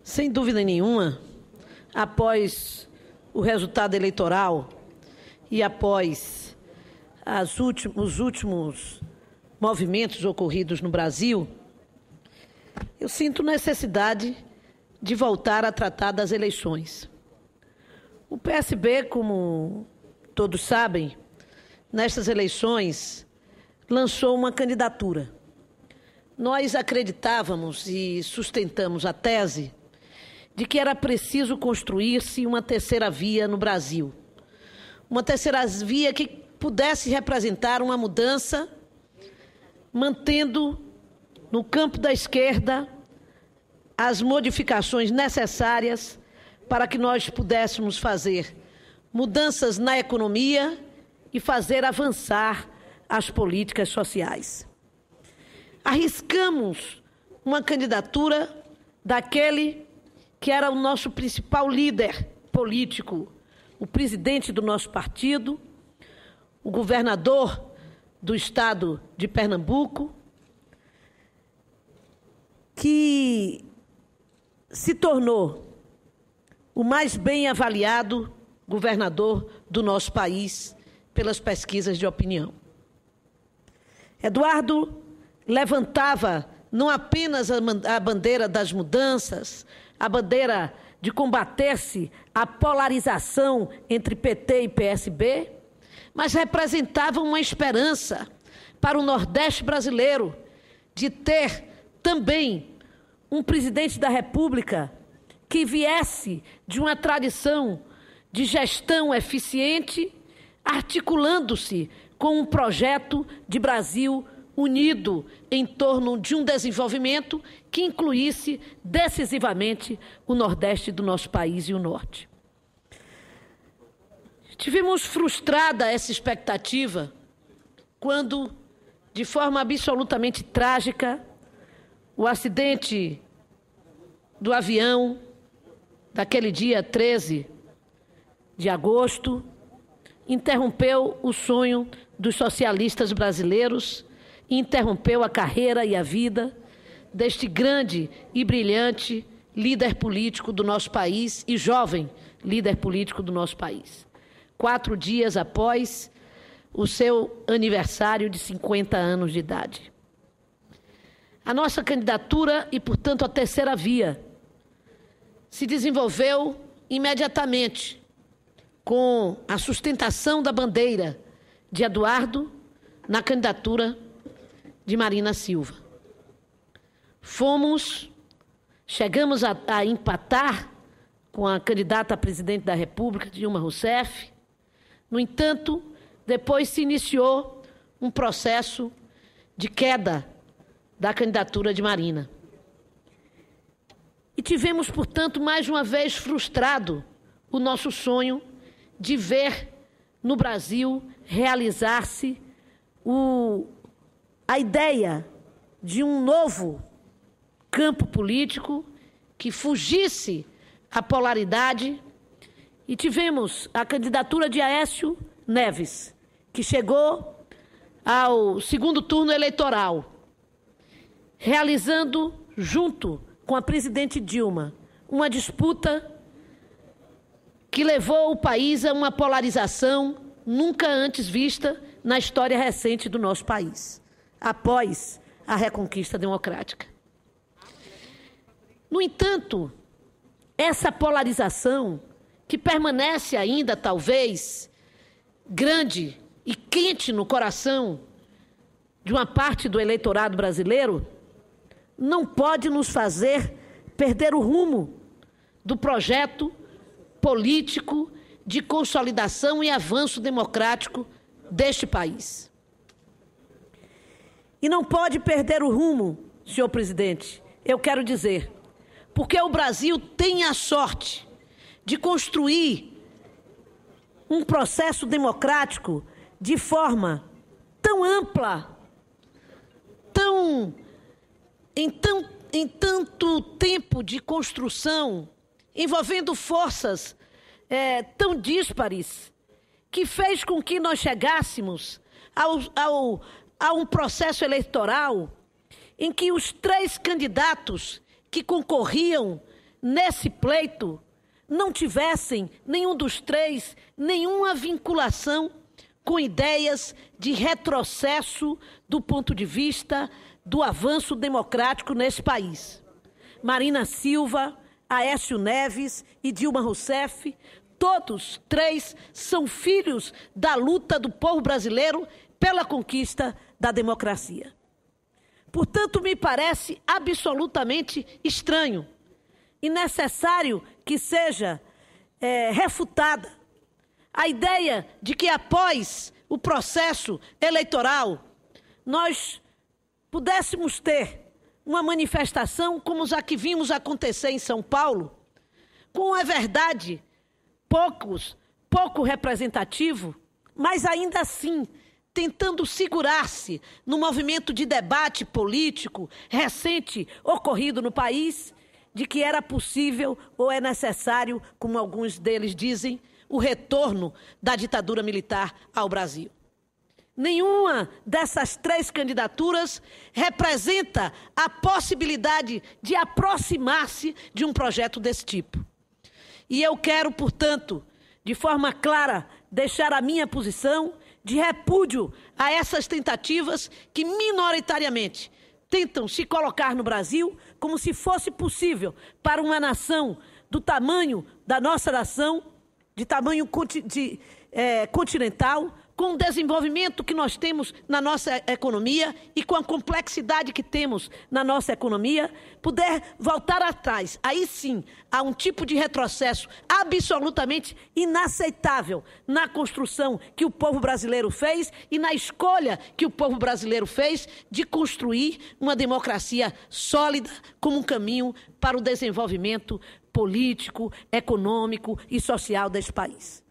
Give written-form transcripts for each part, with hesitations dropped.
Sem dúvida nenhuma, após o resultado eleitoral e após os últimos movimentos ocorridos no Brasil, eu sinto necessidade de voltar a tratar das eleições. O PSB, como todos sabem, nestas eleições lançou uma candidatura. Nós acreditávamos e sustentamos a tese de que era preciso construir-se uma terceira via no Brasil. Uma terceira via que pudesse representar uma mudança, mantendo no campo da esquerda as modificações necessárias para que nós pudéssemos fazer mudanças na economia e fazer avançar as políticas sociais. Arriscamos uma candidatura daquele que era o nosso principal líder político, o presidente do nosso partido, o governador do estado de Pernambuco, que se tornou o mais bem avaliado governador do nosso país pelas pesquisas de opinião. Eduardo levantava não apenas a bandeira das mudanças, a bandeira de combater-se a polarização entre PT e PSB, mas representava uma esperança para o Nordeste brasileiro de ter também um presidente da República que viesse de uma tradição de gestão eficiente, articulando-se com um projeto de Brasil unido em torno de um desenvolvimento que incluísse decisivamente o Nordeste do nosso país e o Norte. Tivemos frustrada essa expectativa quando, de forma absolutamente trágica, o acidente do avião daquele dia 13 de agosto interrompeu o sonho dos socialistas brasileiros, interrompeu a carreira e a vida deste grande e brilhante líder político do nosso país e jovem líder político do nosso país. 4 dias após o seu aniversário de 50 anos de idade. A nossa candidatura e, portanto, a terceira via se desenvolveu imediatamente com a sustentação da bandeira de Eduardo na candidatura de Marina Silva. Chegamos a empatar com a candidata a presidente da República, Dilma Rousseff. No entanto, depois se iniciou um processo de queda da candidatura de Marina. E tivemos, portanto, mais uma vez frustrado o nosso sonho de ver no Brasil realizar-se a ideia de um novo campo político que fugisse à polaridade. E tivemos a candidatura de Aécio Neves, que chegou ao segundo turno eleitoral, realizando, junto com a presidente Dilma, uma disputa que levou o país a uma polarização nunca antes vista na história recente do nosso país, após a reconquista democrática. No entanto, essa polarização, que permanece ainda, talvez, grande e quente no coração de uma parte do eleitorado brasileiro, não pode nos fazer perder o rumo do projeto político de consolidação e avanço democrático deste país. E não pode perder o rumo, senhor presidente, eu quero dizer, porque o Brasil tem a sorte de construir um processo democrático de forma tão ampla, em tanto tempo de construção, envolvendo forças tão díspares, que fez com que nós chegássemos a um processo eleitoral em que os 3 candidatos que concorriam nesse pleito, não tivessem, nenhum dos três, nenhuma vinculação com ideias de retrocesso do ponto de vista do avanço democrático nesse país. Marina Silva, Aécio Neves e Dilma Rousseff, todos três são filhos da luta do povo brasileiro pela conquista da democracia. Portanto, me parece absolutamente estranho e necessário que seja refutada a ideia de que após o processo eleitoral nós pudéssemos ter uma manifestação como a que vimos acontecer em São Paulo, com a verdade pouco representativo, mas ainda assim tentando segurar-se no movimento de debate político recente ocorrido no país, de que era possível ou é necessário, como alguns deles dizem, o retorno da ditadura militar ao Brasil. Nenhuma dessas três candidaturas representa a possibilidade de aproximar-se de um projeto desse tipo. E eu quero, portanto, de forma clara, deixar a minha posição de repúdio a essas tentativas que, minoritariamente, tentam se colocar no Brasil como se fosse possível para uma nação do tamanho da nossa nação, de tamanho continental, com o desenvolvimento que nós temos na nossa economia e com a complexidade que temos na nossa economia, puder voltar atrás, aí sim, há um tipo de retrocesso absolutamente inaceitável na construção que o povo brasileiro fez e na escolha que o povo brasileiro fez de construir uma democracia sólida como um caminho para o desenvolvimento político, econômico e social deste país.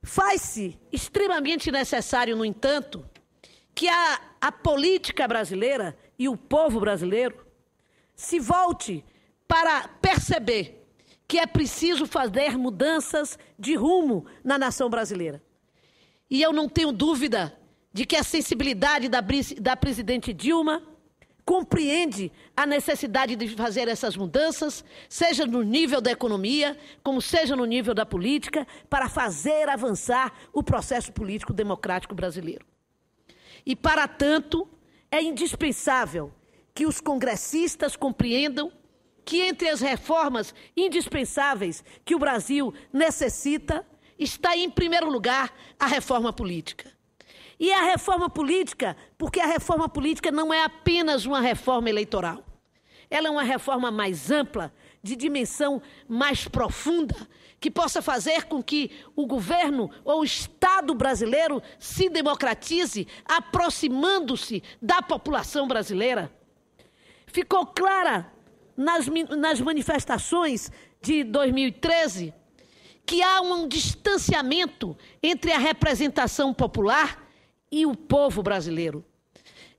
Faz-se extremamente necessário, no entanto, que a política brasileira e o povo brasileiro se volte para perceber que é preciso fazer mudanças de rumo na nação brasileira. E eu não tenho dúvida de que a sensibilidade da presidente Dilma compreende a necessidade de fazer essas mudanças, seja no nível da economia, como seja no nível da política, para fazer avançar o processo político democrático brasileiro. E, para tanto, é indispensável que os congressistas compreendam que entre as reformas indispensáveis que o Brasil necessita, está em primeiro lugar a reforma política. E a reforma política, porque a reforma política não é apenas uma reforma eleitoral. Ela é uma reforma mais ampla, de dimensão mais profunda, que possa fazer com que o governo ou o Estado brasileiro se democratize, aproximando-se da população brasileira. Ficou clara nas manifestações de 2013 que há um distanciamento entre a representação popular e o povo brasileiro.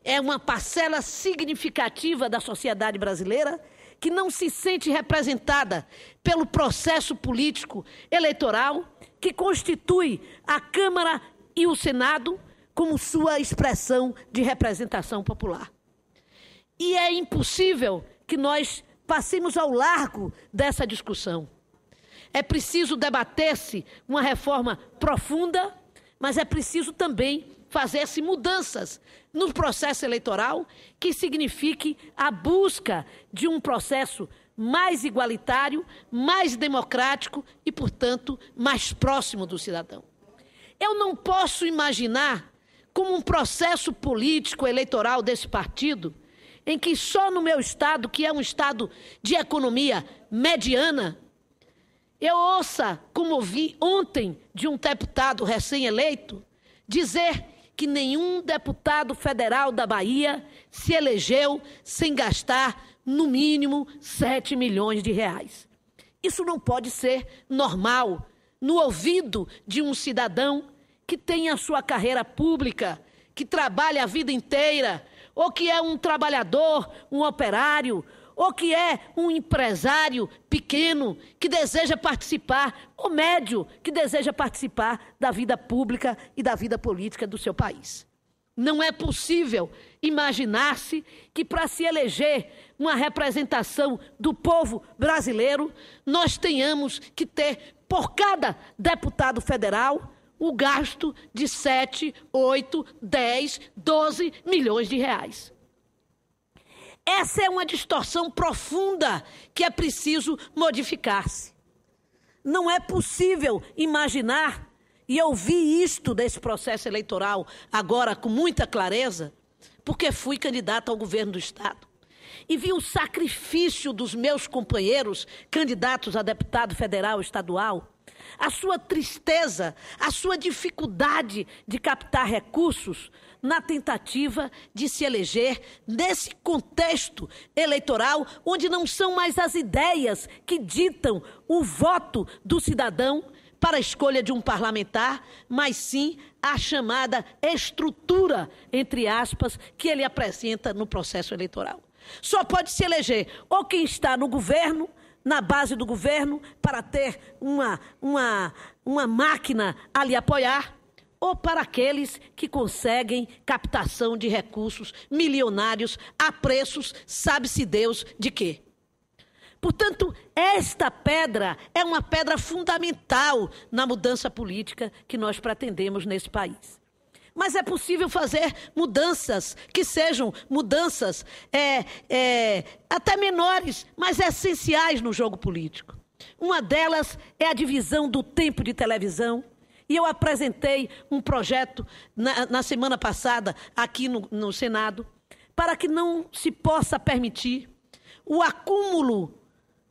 É uma parcela significativa da sociedade brasileira que não se sente representada pelo processo político eleitoral que constitui a Câmara e o Senado como sua expressão de representação popular. E é impossível que nós passemos ao largo dessa discussão. É preciso debater-se uma reforma profunda, mas é preciso também fazer-se mudanças no processo eleitoral que signifique a busca de um processo mais igualitário, mais democrático e, portanto, mais próximo do cidadão. Eu não posso imaginar como um processo político eleitoral desse partido, em que só no meu estado, que é um estado de economia mediana, eu ouça, como ouvi ontem de um deputado recém-eleito, dizer que nenhum deputado federal da Bahia se elegeu sem gastar, no mínimo, 7 milhões de reais. Isso não pode ser normal no ouvido de um cidadão que tem a sua carreira pública, que trabalha a vida inteira, ou que é um trabalhador, um operário, ou que é um empresário pequeno que deseja participar, ou médio que deseja participar da vida pública e da vida política do seu país. Não é possível imaginar-se que, para se eleger uma representação do povo brasileiro, nós tenhamos que ter, por cada deputado federal, o gasto de 7, 8, 10, 12 milhões de reais. Essa é uma distorção profunda que é preciso modificar-se. Não é possível imaginar, e eu vi isto desse processo eleitoral agora com muita clareza, porque fui candidata ao governo do Estado, e vi o sacrifício dos meus companheiros candidatos a deputado federal, estadual, a sua tristeza, a sua dificuldade de captar recursos na tentativa de se eleger nesse contexto eleitoral onde não são mais as ideias que ditam o voto do cidadão para a escolha de um parlamentar, mas sim a chamada estrutura, entre aspas, que ele apresenta no processo eleitoral. Só pode se eleger ou quem está no governo, na base do governo, para ter uma máquina a lhe apoiar, ou para aqueles que conseguem captação de recursos milionários a preços, sabe-se Deus de quê. Portanto, esta pedra é uma pedra fundamental na mudança política que nós pretendemos nesse país. Mas é possível fazer mudanças que sejam mudanças até menores, mas essenciais no jogo político. Uma delas é a divisão do tempo de televisão. E eu apresentei um projeto na semana passada aqui no Senado para que não se possa permitir o acúmulo,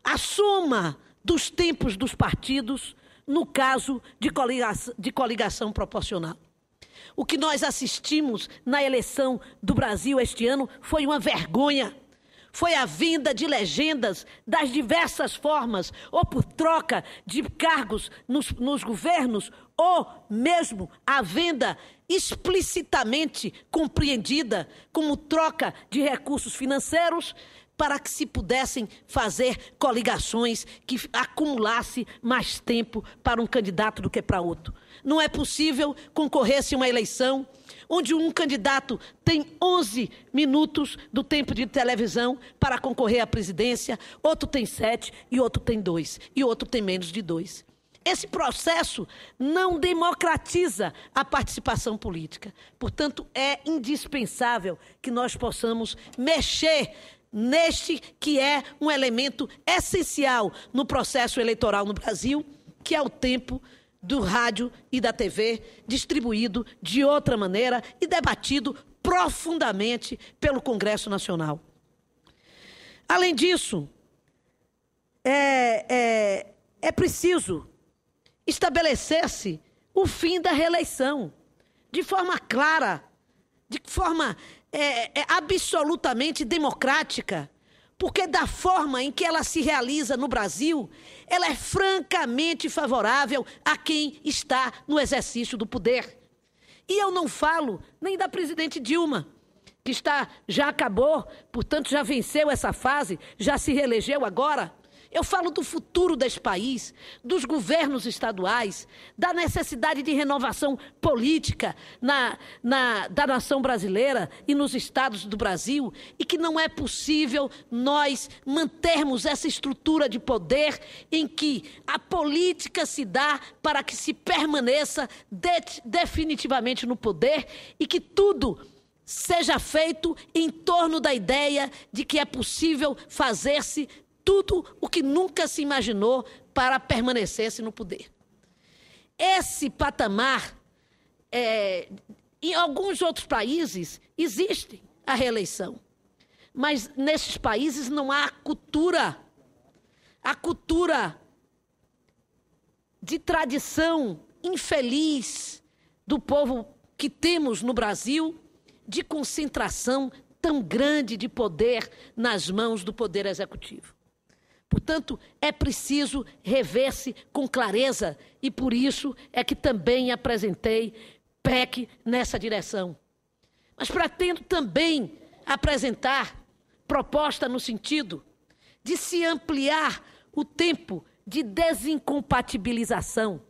a soma dos tempos dos partidos no caso de coligação proporcional. O que nós assistimos na eleição do Brasil este ano foi uma vergonha. Foi a vinda de legendas das diversas formas, ou por troca de cargos nos governos, ou mesmo a venda explicitamente compreendida como troca de recursos financeiros para que se pudessem fazer coligações que acumulasse mais tempo para um candidato do que para outro. Não é possível concorrer-se a uma eleição onde um candidato tem 11 minutos do tempo de televisão para concorrer à presidência, outro tem 7 e outro tem 2, e outro tem menos de 2. Esse processo não democratiza a participação política. Portanto, é indispensável que nós possamos mexer neste que é um elemento essencial no processo eleitoral no Brasil, que é o tempo do rádio e da TV, distribuído de outra maneira e debatido profundamente pelo Congresso Nacional. Além disso, é preciso estabelecer-se o fim da reeleição, de forma clara, de forma absolutamente democrática, porque da forma em que ela se realiza no Brasil, ela é francamente favorável a quem está no exercício do poder. E eu não falo nem da presidente Dilma, que já acabou, portanto já venceu essa fase, já se reelegeu agora. Eu falo do futuro desse país, dos governos estaduais, da necessidade de renovação política da nação brasileira e nos estados do Brasil, e que não é possível nós mantermos essa estrutura de poder em que a política se dá para que se permaneça definitivamente no poder e que tudo seja feito em torno da ideia de que é possível fazer-se tudo o que nunca se imaginou para permanecer-se no poder. Esse patamar, em alguns outros países, existe a reeleição. Mas nesses países não há a cultura de tradição infeliz do povo que temos no Brasil, de concentração tão grande de poder nas mãos do Poder Executivo. Portanto, é preciso rever-se com clareza e, por isso, é que também apresentei PEC nessa direção. Mas pretendo também apresentar proposta no sentido de se ampliar o tempo de desincompatibilização.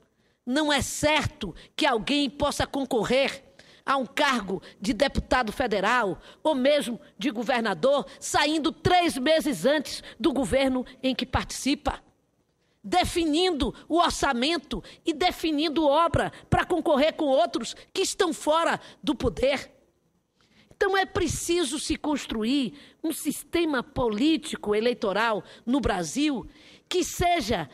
Não é certo que alguém possa concorrer a um cargo de deputado federal ou mesmo de governador, saindo 3 meses antes do governo em que participa, definindo o orçamento e definindo obra para concorrer com outros que estão fora do poder. Então é preciso se construir um sistema político eleitoral no Brasil que seja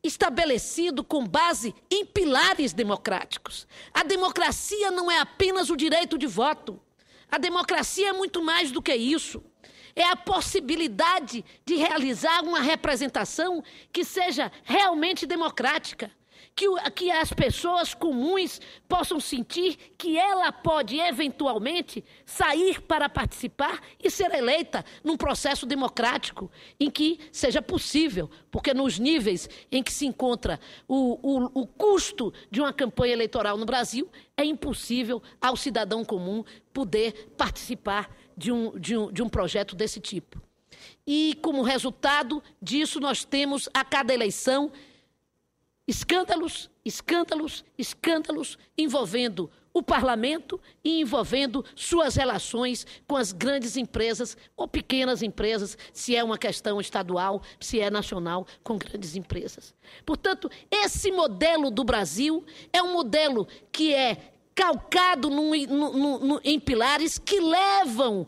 estabelecido com base em pilares democráticos. A democracia não é apenas o direito de voto. A democracia é muito mais do que isso. É a possibilidade de realizar uma representação que seja realmente democrática. Que as pessoas comuns possam sentir que ela pode, eventualmente, sair para participar e ser eleita num processo democrático em que seja possível, porque nos níveis em que se encontra o custo de uma campanha eleitoral no Brasil, é impossível ao cidadão comum poder participar de um projeto desse tipo. E, como resultado disso, nós temos a cada eleição escândalos, escândalos, escândalos envolvendo o parlamento e envolvendo suas relações com as grandes empresas ou pequenas empresas, se é uma questão estadual, se é nacional, com grandes empresas. Portanto, esse modelo do Brasil é um modelo que é calcado em pilares que levam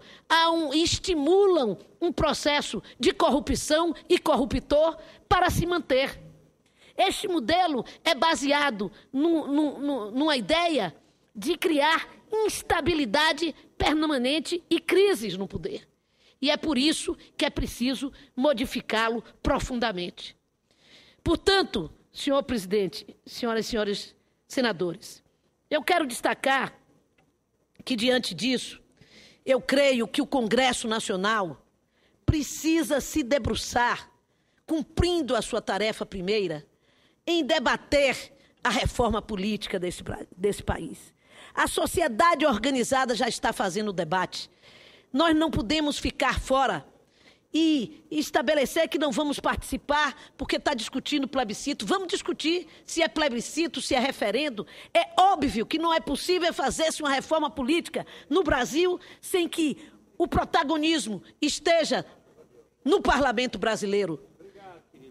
estimulam um processo de corrupção e corruptor para se manter. Este modelo é baseado numa ideia de criar instabilidade permanente e crises no poder. E é por isso que é preciso modificá-lo profundamente. Portanto, senhor presidente, senhoras e senhores senadores, eu quero destacar que, diante disso, eu creio que o Congresso Nacional precisa se debruçar, cumprindo a sua tarefa primeira, em debater a reforma política desse país. A sociedade organizada já está fazendo o debate. Nós não podemos ficar fora e estabelecer que não vamos participar porque está discutindo plebiscito. Vamos discutir se é plebiscito, se é referendo. É óbvio que não é possível fazer-se uma reforma política no Brasil sem que o protagonismo esteja no parlamento brasileiro.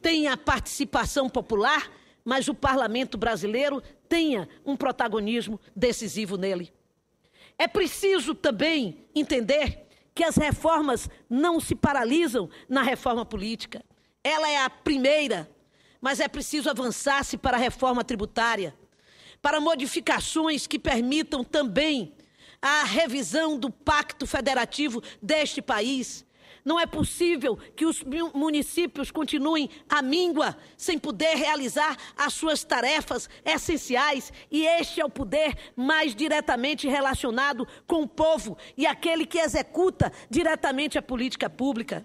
Tenha participação popular, mas o parlamento brasileiro tenha um protagonismo decisivo nele. É preciso também entender que as reformas não se paralisam na reforma política. Ela é a primeira, mas é preciso avançar-se para a reforma tributária, para modificações que permitam também a revisão do pacto federativo deste país. Não é possível que os municípios continuem à míngua, sem poder realizar as suas tarefas essenciais, e este é o poder mais diretamente relacionado com o povo e aquele que executa diretamente a política pública.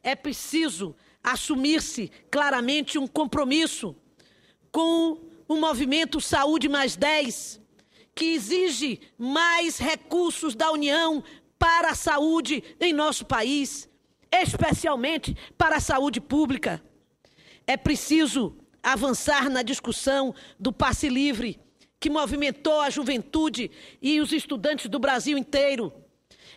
É preciso assumir-se claramente um compromisso com o movimento Saúde Mais 10, que exige mais recursos da União para a saúde em nosso país, especialmente para a saúde pública. É preciso avançar na discussão do passe livre, que movimentou a juventude e os estudantes do Brasil inteiro.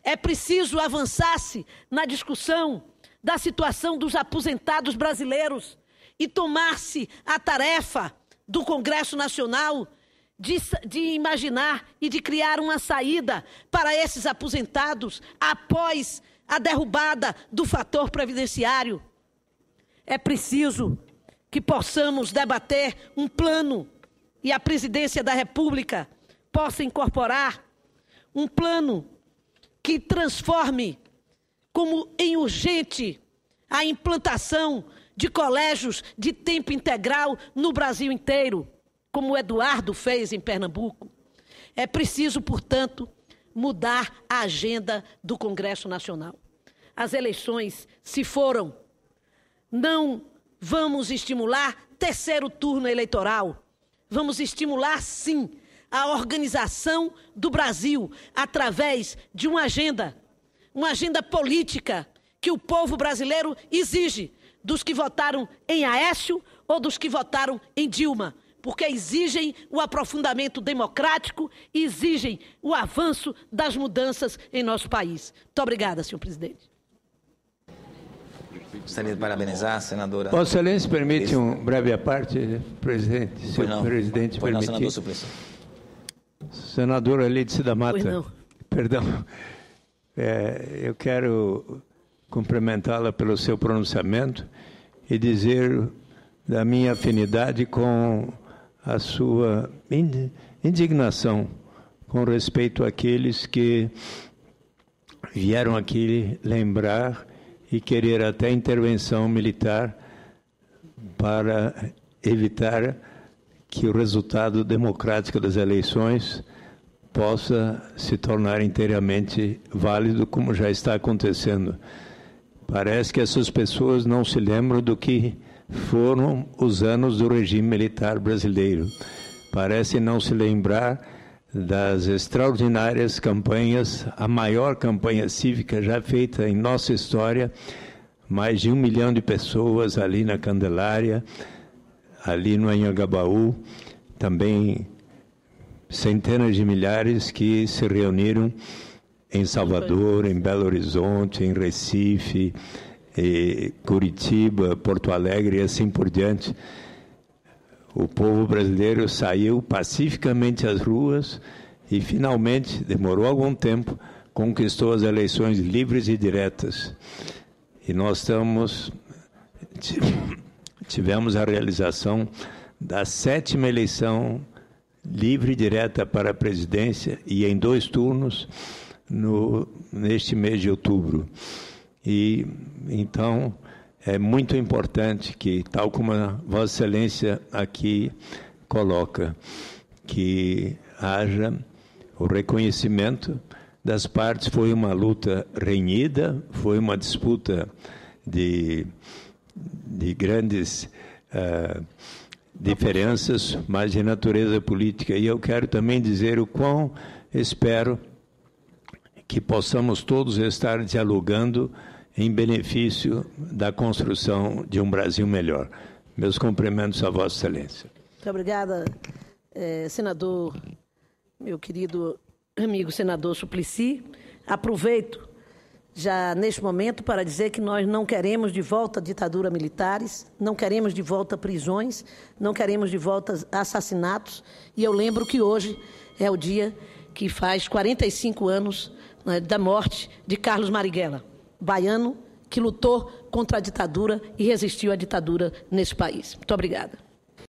É preciso avançar-se na discussão da situação dos aposentados brasileiros e tomar-se a tarefa do Congresso Nacional de imaginar e de criar uma saída para esses aposentados após a derrubada do fator previdenciário. É preciso que possamos debater um plano e a presidência da República possa incorporar um plano que transforme como em urgente a implantação de colégios de tempo integral no Brasil inteiro, como o Eduardo fez em Pernambuco. É preciso, portanto, mudar a agenda do Congresso Nacional. As eleições se foram. Não vamos estimular terceiro turno eleitoral. Vamos estimular, sim, a organização do Brasil através de uma agenda política que o povo brasileiro exige dos que votaram em Aécio ou dos que votaram em Dilma. porque exigem o aprofundamento democrático e exigem o avanço das mudanças em nosso país. Muito obrigada, senhor presidente. Gostaria de parabenizar a senadora. Vossa Excelência, permite um breve à parte, presidente? Se o presidente permitir. Senador Suplicy. Senadora Lídice da Mata. Pois não. Perdão. Eu quero cumprimentá-la pelo seu pronunciamento e dizer da minha afinidade com a sua indignação com respeito àqueles que vieram aqui lembrar e querer até intervenção militar para evitar que o resultado democrático das eleições possa se tornar inteiramente válido, como já está acontecendo. Parece que essas pessoas não se lembram do que foram os anos do regime militar brasileiro. Parecem não se lembrar das extraordinárias campanhas, a maior campanha cívica já feita em nossa história, mais de 1 milhão de pessoas ali na Candelária, ali no Anhangabaú, também centenas de milhares que se reuniram em Salvador, em Belo Horizonte, em Recife, Curitiba, Porto Alegre e assim por diante. O povo brasileiro saiu pacificamente às ruas e, finalmente, demorou algum tempo, conquistou as eleições livres e diretas. E nós tivemos a realização da 7ª eleição livre e direta para a presidência e em 2 turnos neste mês de outubro. E, então, é muito importante que, tal como a Vossa Excelência aqui coloca, que haja o reconhecimento das partes. Foi uma luta renhida, foi uma disputa de grandes diferenças, mas de natureza política. E eu quero também dizer o quão espero que possamos todos estar dialogando em benefício da construção de um Brasil melhor. Meus cumprimentos a Vossa Excelência. Muito obrigada, senador, meu querido amigo senador Suplicy. Aproveito já neste momento para dizer que nós não queremos de volta ditadura militares, não queremos de volta prisões, não queremos de volta assassinatos. E eu lembro que hoje é o dia que faz 45 anos, né, da morte de Carlos Marighella, baiano que lutou contra a ditadura e resistiu à ditadura nesse país. Muito obrigada.